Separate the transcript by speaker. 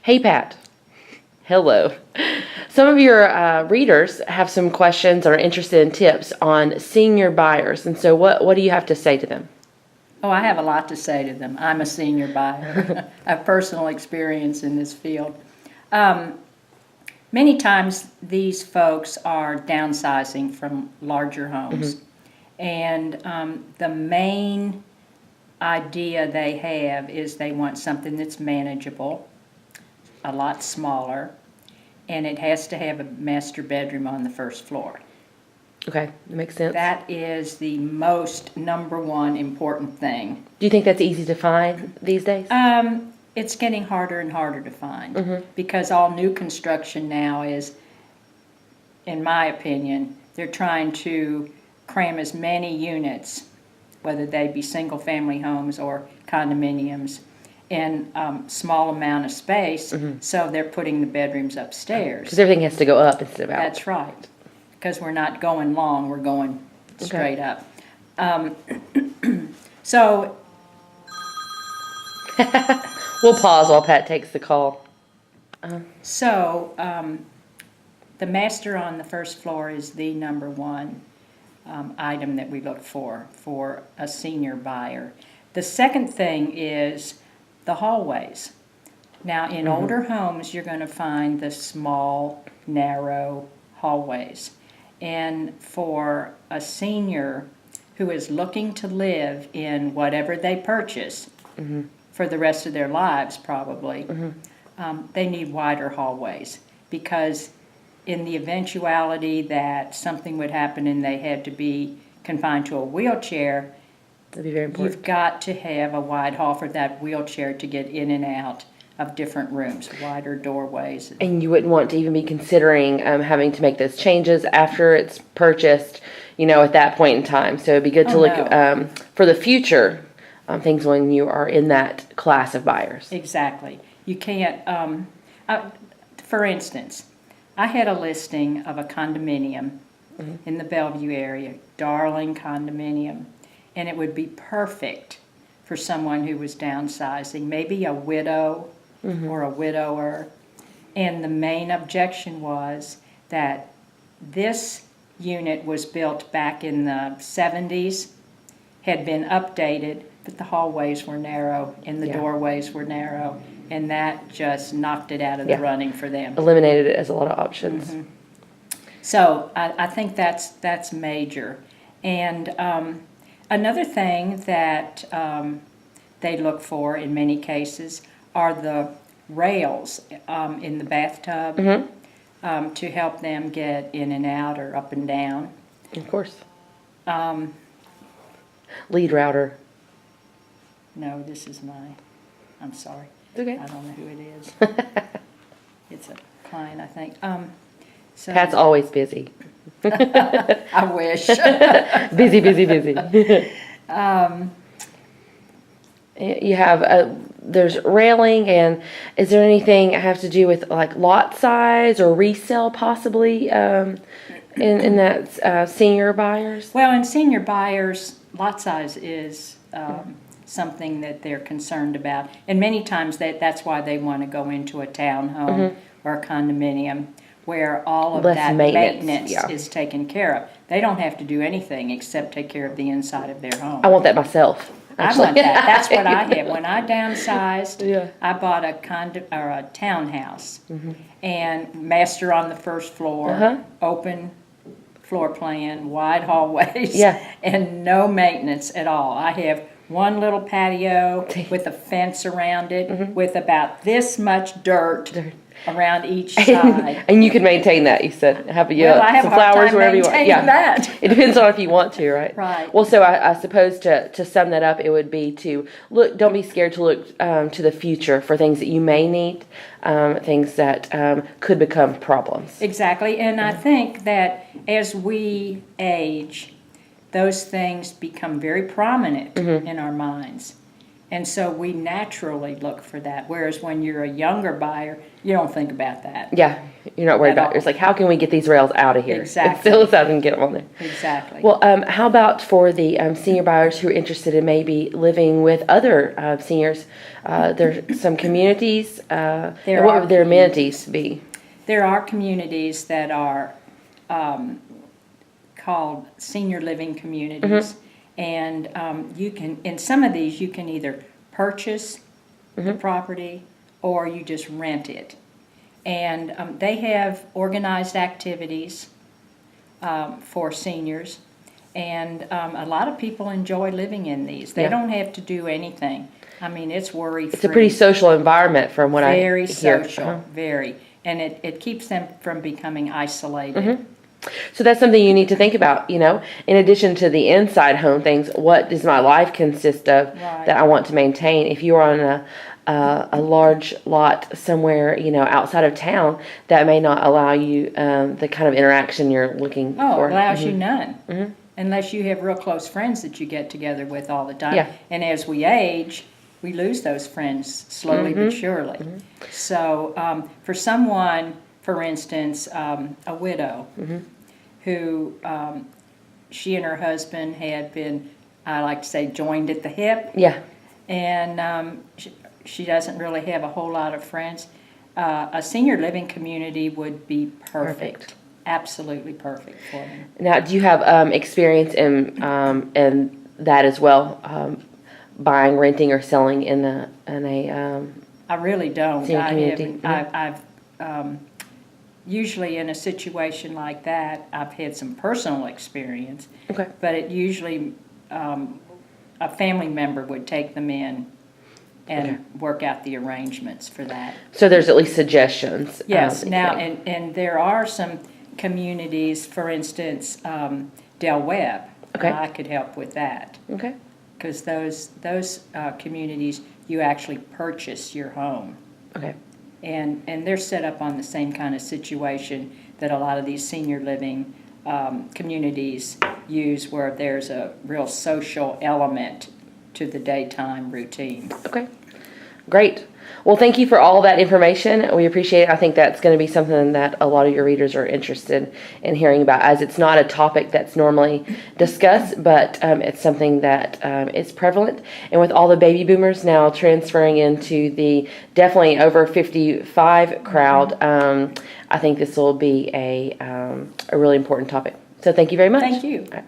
Speaker 1: Hey, Pat. Hello. Some of your readers have some questions or are interested in tips on senior buyers. And so what do you have to say to them?
Speaker 2: Oh, I have a lot to say to them. I'm a senior buyer. I have personal experience in this field. Many times these folks are downsizing from larger homes. And the main idea they have is they want something that's manageable, a lot smaller, and it has to have a master bedroom on the first floor.
Speaker 1: Okay, that makes sense.
Speaker 2: That is the most number one important thing.
Speaker 1: Do you think that's easy to find these days?
Speaker 2: It's getting harder and harder to find because all new construction now is, in my opinion, they're trying to cram as many units, whether they be single-family homes or condominiums, in small amount of space, so they're putting the bedrooms upstairs.
Speaker 1: Because everything has to go up instead of out.
Speaker 2: That's right. Because we're not going long, we're going straight up. So
Speaker 1: We'll pause while Pat takes the call.
Speaker 2: the master on the first floor is the number one item that we look for a senior buyer. The second thing is the hallways. Now, in older homes, you're going to find the small, narrow hallways. And for a senior who is looking to live in whatever they purchase for the rest of their lives, probably, they need wider hallways, because in the eventuality that something would happen and they had to be confined to a wheelchair,
Speaker 1: That'd be very important.
Speaker 2: you've got to have a wide hall for that wheelchair to get in and out of different rooms, wider doorways.
Speaker 1: And you wouldn't want to even be considering having to make those changes after it's purchased, at that point in time. So it'd be good to look for the future things when you are in that class of buyers.
Speaker 2: Exactly. You can't, for instance, I had a listing of a condominium in the Bellevue area, darling condominium, and it would be perfect for someone who was downsizing, maybe a widow or a widower. And the main objection was that this unit was built back in the 70s, had been updated, but the hallways were narrow and the doorways were narrow, and that just knocked it out of the running for them.
Speaker 1: Eliminated it as a lot of options.
Speaker 2: So I think that's major. And another thing that they look for in many cases are the rails in the bathtub to help them get in and out or up and down.
Speaker 1: Of course. Lead router.
Speaker 2: No, this is I'm sorry.
Speaker 1: It's okay.
Speaker 2: I don't know who it is. It's a client, I think. So
Speaker 1: Pat's always busy.
Speaker 2: I wish.
Speaker 1: busy. You have there's railing, and is there anything have to do with like lot size or resale possibly in that senior buyers?
Speaker 2: Well, in senior buyers, lot size is something that they're concerned about, and many times that's why they want to go into a townhome or a condominium where all of
Speaker 1: Less
Speaker 2: that
Speaker 1: maintenance,
Speaker 2: is taken care of. They don't have to do anything except take care of the inside of their home.
Speaker 1: I want that myself.
Speaker 2: I want that. That's what I had. When I downsized, I bought a townhouse, and master on the first floor, open floor plan, wide hallways, and no maintenance at all. I have one little patio with a fence around it, with about this much dirt around each side.
Speaker 1: And you can maintain that, you said. Have
Speaker 2: I have
Speaker 1: some
Speaker 2: a hard
Speaker 1: flowers
Speaker 2: time
Speaker 1: wherever you want.
Speaker 2: maintaining that.
Speaker 1: It depends on if you want to, right?
Speaker 2: Right.
Speaker 1: Well, so I suppose to sum that up, it would be to look. Don't be scared to look to the future for things that you may need, things that could become problems.
Speaker 2: Exactly, and I think that as we age, those things become very prominent in our minds. And so we naturally look for that. Whereas when you're a younger buyer, you don't think about that.
Speaker 1: Yeah, you're not worried
Speaker 2: At
Speaker 1: about
Speaker 2: all.
Speaker 1: it. It's like, how can we get these rails out of here?
Speaker 2: Exactly.
Speaker 1: Fill us out and get them on there.
Speaker 2: Exactly.
Speaker 1: Well, how about for the senior buyers who are interested in maybe living with other seniors? There's some communities. What would their amenities be?
Speaker 2: There are communities that are called senior living communities. And you can, in some of these, you can either purchase the property or you just rent it. And they have organized activities for seniors. And a lot of people enjoy living in these. They don't have to do anything. I mean, it's worry-free.
Speaker 1: It's a pretty social environment from what I hear.
Speaker 2: Very social, very. And it keeps them from becoming isolated.
Speaker 1: So that's something you need to think about, in addition to the inside home things, what does my life consist of that I want to maintain? If you are on a large lot somewhere, outside of town, that may not allow you the kind of interaction you're looking for.
Speaker 2: It allows you none, unless you have real close friends that you get together with all the time.
Speaker 1: Yeah.
Speaker 2: And as we age, we lose those friends slowly but surely. So for someone, for instance, a widow, who she and her husband had been, I like to say, joined at the hip.
Speaker 1: Yeah.
Speaker 2: And she doesn't really have a whole lot of friends. A senior living community would be perfect. Absolutely perfect for them.
Speaker 1: Now, do you have experience in that as well, buying, renting, or selling in a
Speaker 2: I really don't.
Speaker 1: senior community?
Speaker 2: I've usually in a situation like that, I've had some personal experience.
Speaker 1: Okay.
Speaker 2: But it usually, a family member would take them in and work out the arrangements for that.
Speaker 1: So there's at least suggestions.
Speaker 2: Yes. Now, and there are some communities, for instance, Del Webb.
Speaker 1: Okay.
Speaker 2: I could help with that.
Speaker 1: Okay.
Speaker 2: Because those communities, you actually purchase your home.
Speaker 1: Okay.
Speaker 2: And they're set up on the same kind of situation that a lot of these senior living communities use, where there's a real social element to the daytime routine.
Speaker 1: Okay. Great. Well, thank you for all that information. We appreciate it. I think that's going to be something that a lot of your readers are interested in hearing about, as it's not a topic that's normally discussed, but it's something that is prevalent. And with all the baby boomers now transferring into the definitely over 55 crowd, I think this will be a really important topic. So thank you very much.
Speaker 2: Thank you.
Speaker 1: All right.